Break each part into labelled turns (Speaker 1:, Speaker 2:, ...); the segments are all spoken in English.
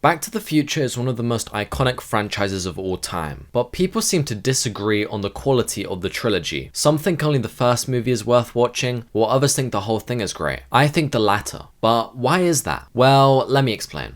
Speaker 1: Back to the Future is one of the most iconic franchises of all time, but people seem to disagree on the quality of the trilogy. Some think only the first movie is worth watching, while others think the whole thing is great. I think the latter. But why is that? Well, let me explain.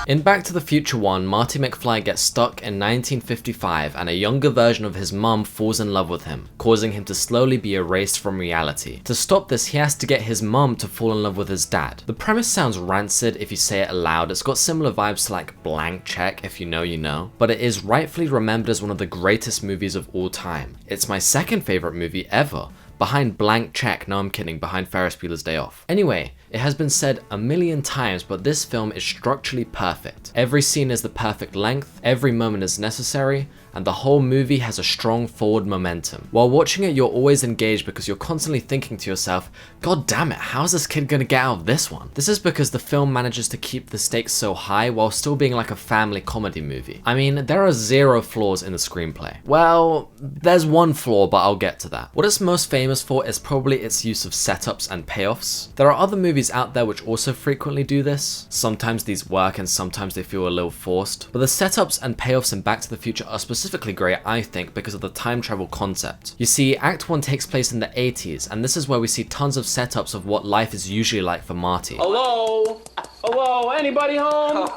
Speaker 1: In Back to the Future 1, Marty McFly gets stuck in 1955 and a younger version of his mum falls in love with him, causing him to slowly be erased from reality. To stop this, he has to get his mum to fall in love with his dad. The premise sounds rancid if you say it aloud. It's got similar vibes to like Blank Check, if you know you know, but it is rightfully remembered as one of the greatest movies of all time. It's my second favorite movie ever, behind Blank Check, no I'm kidding, behind Ferris Bueller's Day Off. Anyway, it has been said a million times, but this film is structurally perfect. Every scene is the perfect length, every moment is necessary, and the whole movie has a strong forward momentum. While watching it, you're always engaged because you're constantly thinking to yourself, God damn it, how's this kid gonna get out of this one? This is because the film manages to keep the stakes so high while still being like a family comedy movie. I mean, there are zero flaws in the screenplay. Well, there's one flaw, but I'll get to that. What it's most famous for is probably its use of setups and payoffs. There are other movies out there which also frequently do this. Sometimes these work and sometimes they feel a little forced, but the setups and payoffs in Back to the Future are specifically great, I think, because of the time travel concept. You see, Act 1 takes place in the 80s, and this is where we see tons of setups of what life is usually like for Marty.
Speaker 2: Hello? Hello? Anybody home?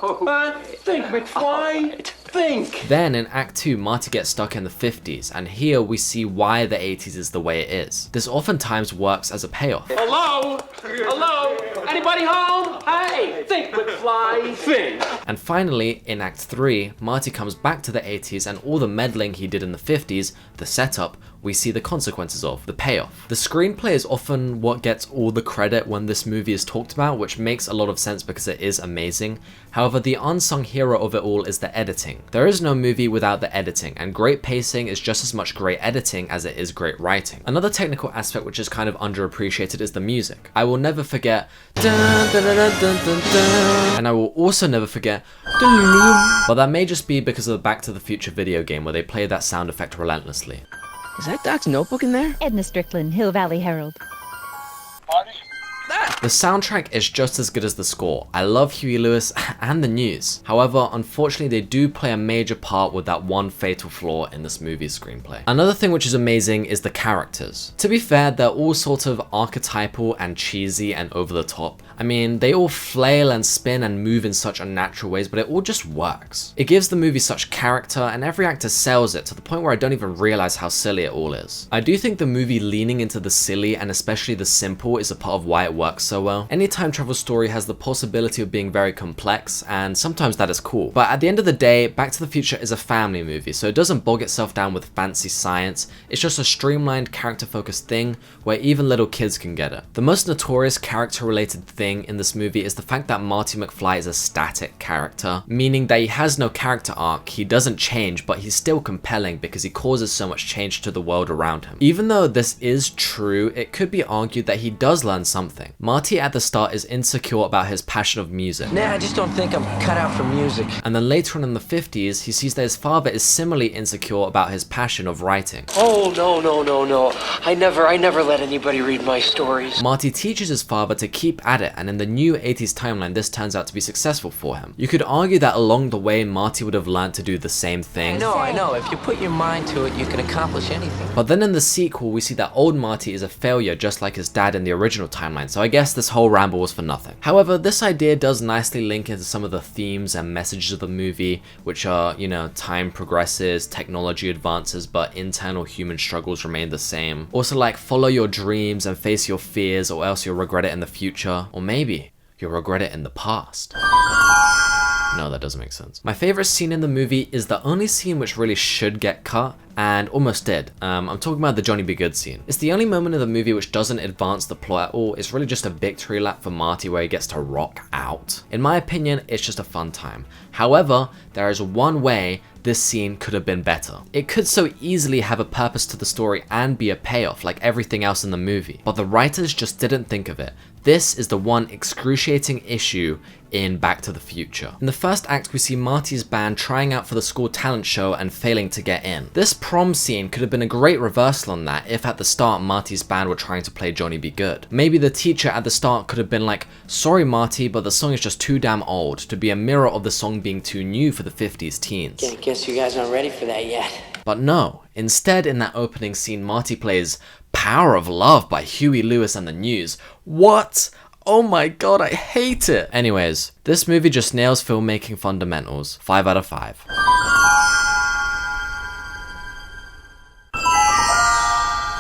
Speaker 2: Think, McFly. Think.
Speaker 1: Then in Act 2, Marty gets stuck in the 50s, and here we see why the 80s is the way it is. This oftentimes works as a payoff.
Speaker 2: Hello? Hello? Anybody home? Hey, think, McFly. Think.
Speaker 1: And finally, in Act 3, Marty comes back to the 80s and all the meddling he did in the 50s, the setup, we see the consequences of, the payoff. The screenplay is often what gets all the credit when this movie is talked about, which makes a lot of sense because it is amazing. However, the unsung hero of it all is the editing. There is no movie without the editing, and great pacing is just as much great editing as it is great writing. Another technical aspect which is kind of underappreciated is the music. I will never forget dun, dun, dun, dun, dun, dun, dun, and I will also never forget dun, but that may just be because of the Back to the Future video game where they play that sound effect relentlessly.
Speaker 3: Is that Doc's notebook in there?
Speaker 4: Edna Strickland, Hill Valley Herald.
Speaker 1: The soundtrack is just as good as the score. I love Huey Lewis and the news. However, unfortunately they do play a major part with that one fatal flaw in this movie's screenplay. Another thing which is amazing is the characters. To be fair, they're all sort of archetypal and cheesy and over the top. I mean, they all flail and spin and move in such unnatural ways, but it all just works. It gives the movie such character and every actor sells it to the point where I don't even realize how silly it all is. I do think the movie leaning into the silly and especially the simple is a part of why it works so well. Any time travel story has the possibility of being very complex, and sometimes that is cool. But at the end of the day, Back to the Future is a family movie, so it doesn't bog itself down with fancy science. It's just a streamlined, character-focused thing where even little kids can get it. The most notorious character-related thing in this movie is the fact that Marty McFly is a static character, meaning that he has no character arc, he doesn't change, but he's still compelling because he causes so much change to the world around him. Even though this is true, it could be argued that he does learn something. Marty at the start is insecure about his passion of music.
Speaker 3: Nah, I just don't think I'm cut out for music.
Speaker 1: And then later on in the 50s, he sees that his father is similarly insecure about his passion of writing.
Speaker 3: Oh, no. I never let anybody read my stories.
Speaker 1: Marty teaches his father to keep at it, and in the new 80s timeline, this turns out to be successful for him. You could argue that along the way, Marty would have learned to do the same thing.
Speaker 3: I know. If you put your mind to it, you can accomplish anything.
Speaker 1: But then in the sequel, we see that old Marty is a failure just like his dad in the original timeline, so I guess this whole ramble was for nothing. However, this idea does nicely link into some of the themes and messages of the movie, which are, you know, time progresses, technology advances, but internal human struggles remain the same. Also like follow your dreams and face your fears or else you'll regret it in the future, or maybe you'll regret it in the past. No, that doesn't make sense. My favorite scene in the movie is the only scene which really should get cut, and almost did. I'm talking about the Johnny B. Good scene. It's the only moment of the movie which doesn't advance the plot at all. It's really just a victory lap for Marty where he gets to rock out. In my opinion, it's just a fun time. However, there is one way this scene could have been better. It could so easily have a purpose to the story and be a payoff like everything else in the movie, but the writers just didn't think of it. This is the one excruciating issue in Back to the Future. In the first act, we see Marty's band trying out for the school talent show and failing to get in. This prom scene could have been a great reversal on that if at the start Marty's band were trying to play Johnny B. Good. Maybe the teacher at the start could have been like, sorry Marty, but the song is just too damn old, to be a mirror of the song being too new for the 50s teens.
Speaker 3: Yeah, I guess you guys aren't ready for that yet.
Speaker 1: But no, instead in that opening scene Marty plays Power of Love by Huey Lewis and the News. What? Oh my god, I hate it! Anyways, this movie just nails filmmaking fundamentals. 5 out of 5.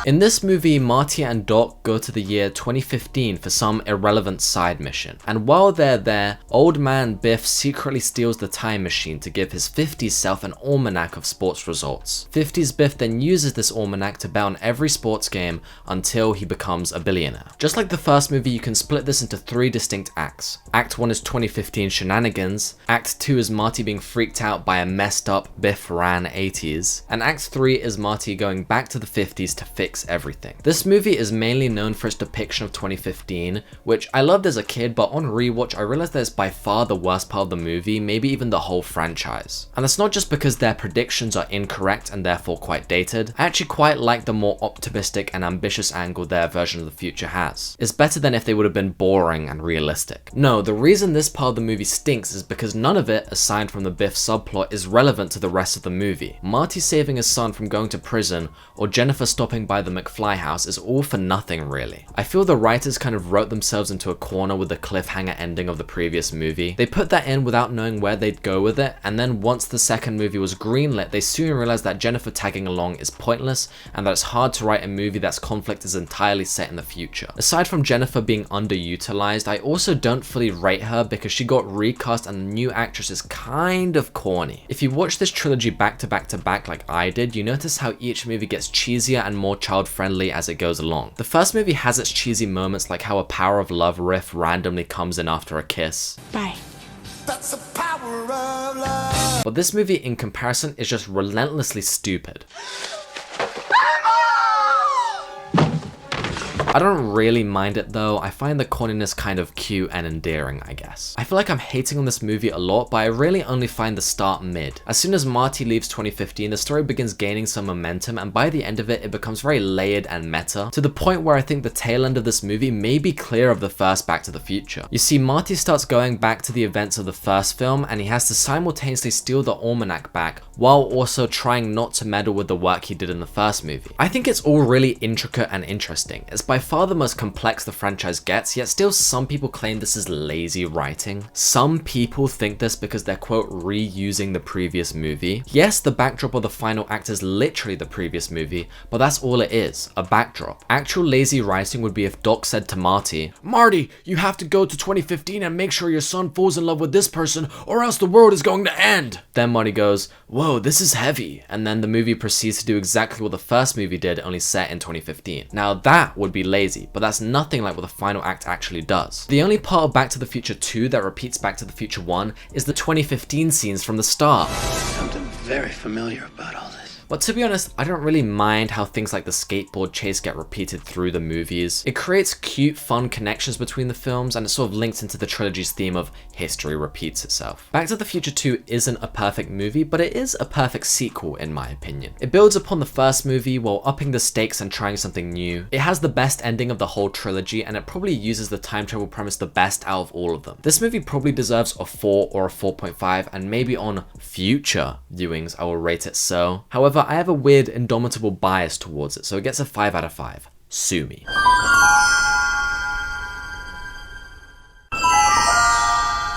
Speaker 1: In this movie, Marty and Doc go to the year 2015 for some irrelevant side mission, and while they're there, old man Biff secretly steals the time machine to give his 50s self an almanac of sports results. 50s Biff then uses this almanac to bet on every sports game until he becomes a billionaire. Just like the first movie, you can split this into 3 distinct acts. Act 1 is 2015 shenanigans, Act 2 is Marty being freaked out by a messed up Biff ran 80s, and Act 3 is Marty going back to the 50s to fix everything. This movie is mainly known for its depiction of 2015, which I loved as a kid, but on rewatch I realized that it's by far the worst part of the movie, maybe even the whole franchise. And that's not just because their predictions are incorrect and therefore quite dated. I actually quite like the more optimistic and ambitious angle their version of the future has. It's better than if they would have been boring and realistic. No, the reason this part of the movie stinks is because none of it, aside from the Biff subplot, is relevant to the rest of the movie. Marty saving his son from going to prison, or Jennifer stopping by the McFly house is all for nothing really. I feel the writers kind of wrote themselves into a corner with the cliffhanger ending of the previous movie. They put that in without knowing where they'd go with it, and then once the second movie was greenlit, they soon realized that Jennifer tagging along is pointless and that it's hard to write a movie that's conflict is entirely set in the future. Aside from Jennifer being underutilized, I also don't fully rate her because she got recast and the new actress is kind of corny. If you watch this trilogy back to back to back like I did, you notice how each movie gets cheesier and more child-friendly as it goes along. The first movie has its cheesy moments like how a Power of Love riff randomly comes in after a kiss.
Speaker 5: Bye.
Speaker 6: That's the power of love.
Speaker 1: But this movie in comparison is just relentlessly stupid. I don't really mind it though, I find the corniness kind of cute and endearing, I guess. I feel like I'm hating on this movie a lot, but I really only find the start mid. As soon as Marty leaves 2015, the story begins gaining some momentum, and by the end of it, it becomes very layered and meta, to the point where I think the tail end of this movie may be clear of the first Back to the Future. You see, Marty starts going back to the events of the first film, and he has to simultaneously steal the almanac back, while also trying not to meddle with the work he did in the first movie. I think it's all really intricate and interesting. It's by far the most complex the franchise gets, yet still some people claim this is lazy writing. Some people think this because they're quote reusing the previous movie. Yes, the backdrop of the final act is literally the previous movie, but that's all it is, a backdrop. Actual lazy writing would be if Doc said to Marty, "Marty, you have to go to 2015 and make sure your son falls in love with this person or else the world is going to end." Then Marty goes, "Whoa, this is heavy," and then the movie proceeds to do exactly what the first movie did, only set in 2015. Now that would be lazy, but that's nothing like what the final act actually does. The only part of Back to the Future 2 that repeats Back to the Future 1 is the 2015 scenes from the start.
Speaker 6: Something very familiar about all this.
Speaker 1: But to be honest, I don't really mind how things like the skateboard chase get repeated through the movies. It creates cute, fun connections between the films, and it sort of links into the trilogy's theme of history repeats itself. Back to the Future 2 isn't a perfect movie, but it is a perfect sequel in my opinion. It builds upon the first movie while upping the stakes and trying something new. It has the best ending of the whole trilogy, and it probably uses the time travel premise the best out of all of them. This movie probably deserves a 4 or a 4.5, and maybe on future viewings I will rate it so. However, I have a weird indomitable bias towards it, so it gets a 5 out of 5. Sue me.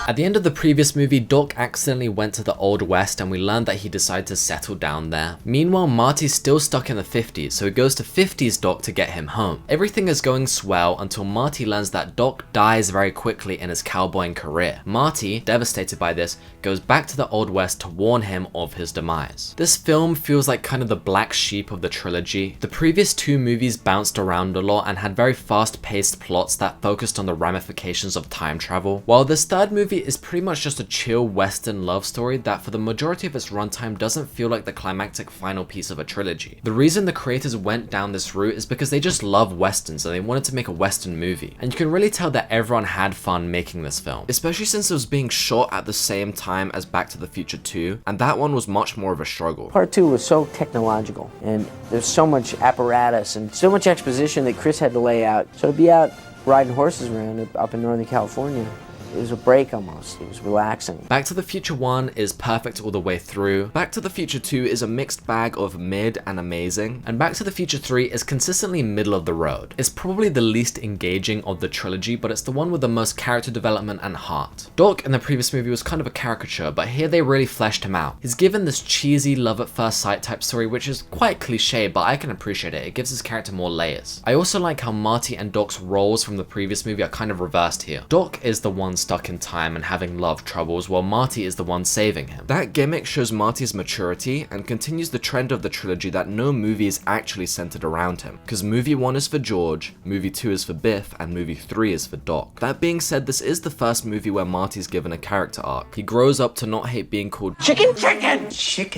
Speaker 1: At the end of the previous movie, Doc accidentally went to the Old West and we learned that he decided to settle down there. Meanwhile, Marty's still stuck in the 50s, so he goes to 50s Doc to get him home. Everything is going swell until Marty learns that Doc dies very quickly in his cowboying career. Marty, devastated by this, goes back to the Old West to warn him of his demise. This film feels like kind of the black sheep of the trilogy. The previous 2 movies bounced around a lot and had very fast-paced plots that focused on the ramifications of time travel, while this third movie movie is pretty much just a chill western love story that for the majority of its runtime doesn't feel like the climactic final piece of a trilogy. The reason the creators went down this route is because they just love westerns and they wanted to make a western movie. And you can really tell that everyone had fun making this film, especially since it was being shot at the same time as Back to the Future 2, and that one was much more of a struggle.
Speaker 5: Part 2 was so technological, and there's so much apparatus and so much exposition that Chris had to lay out. So to be out riding horses around up in Northern California, it was a break almost. It was relaxing.
Speaker 1: Back to the Future 1 is perfect all the way through. Back to the Future 2 is a mixed bag of mid and amazing. And Back to the Future 3 is consistently middle of the road. It's probably the least engaging of the trilogy, but it's the one with the most character development and heart. Doc in the previous movie was kind of a caricature, but here they really fleshed him out. He's given this cheesy love at first sight type story, which is quite cliche, but I can appreciate it. It gives his character more layers. I also like how Marty and Doc's roles from the previous movie are kind of reversed here. Doc is the one stuck in time and having love troubles, while Marty is the one saving him. That gimmick shows Marty's maturity and continues the trend of the trilogy that no movie is actually centered around him, because movie 1 is for George, movie 2 is for Biff, and movie 3 is for Doc. That being said, this is the first movie where Marty's given a character arc. He grows up to not hate being called chicken.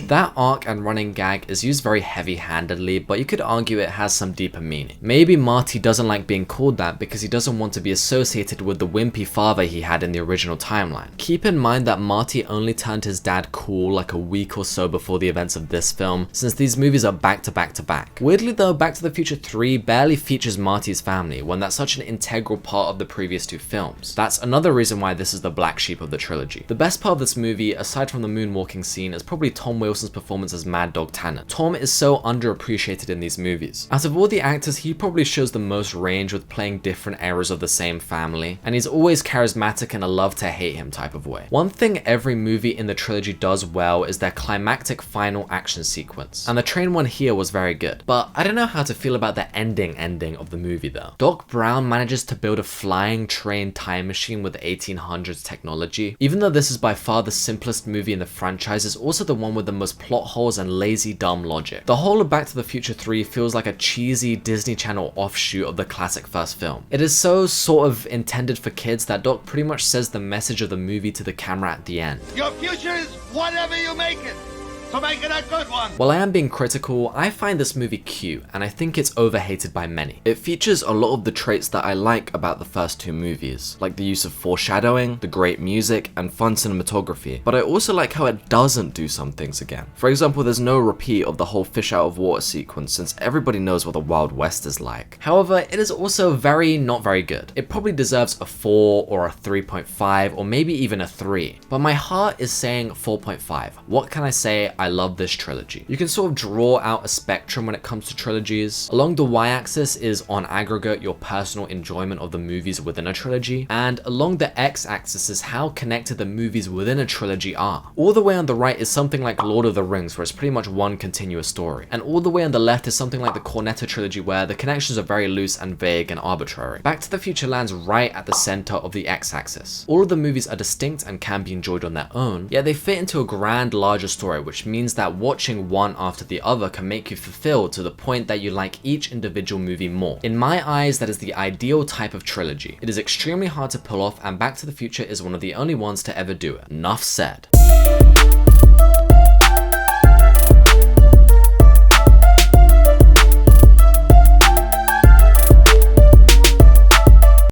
Speaker 1: That arc and running gag is used very heavy-handedly, but you could argue it has some deeper meaning. Maybe Marty doesn't like being called that because he doesn't want to be associated with the wimpy father he had in the original timeline. Keep in mind that Marty only turned his dad cool like a week or so before the events of this film, since these movies are back to back to back. Weirdly though, Back to the Future 3 barely features Marty's family, when that's such an integral part of the previous two films. That's another reason why this is the black sheep of the trilogy. The best part of this movie, aside from the moonwalking scene, is probably Tom Wilson's performance as Mad Dog Tannen. Tom is so underappreciated in these movies. Out of all the actors, he probably shows the most range with playing different eras of the same family, and he's always charismatic and a love to hate him type of way. One thing every movie in the trilogy does well is their climactic final action sequence, and the train one here was very good. But I don't know how to feel about the ending of the movie though. Doc Brown manages to build a flying train time machine with 1800s technology. Even though this is by far the simplest movie in the franchise, it's also the one with the most plot holes and lazy dumb logic. The whole of Back to the Future 3 feels like a cheesy Disney Channel offshoot of the classic first film. It is so sort of intended for kids that Doc pretty much says the message of the movie to the camera at the end.
Speaker 6: Your future is whatever you make it. So make it a good one.
Speaker 1: While I am being critical, I find this movie cute, and I think it's overhated by many. It features a lot of the traits that I like about the first two movies, like the use of foreshadowing, the great music, and fun cinematography, but I also like how it doesn't do some things again. For example, there's no repeat of the whole fish out of water sequence, since everybody knows what the Wild West is like. However, it is also not very good. It probably deserves a 4 or a 3.5 or maybe even a 3, but my heart is saying 4.5. What can I say? I love this trilogy. You can sort of draw out a spectrum when it comes to trilogies. Along the y-axis is on aggregate your personal enjoyment of the movies within a trilogy, and along the x-axis is how connected the movies within a trilogy are. All the way on the right is something like Lord of the Rings, where it's pretty much one continuous story, and all the way on the left is something like the Cornetto trilogy, where the connections are very loose and vague and arbitrary. Back to the Future lands right at the center of the x-axis. All of the movies are distinct and can be enjoyed on their own, yet they fit into a grand larger story, which means that watching one after the other can make you fulfilled to the point that you like each individual movie more. In my eyes, that is the ideal type of trilogy. It is extremely hard to pull off, and Back to the Future is one of the only ones to ever do it. Enough said.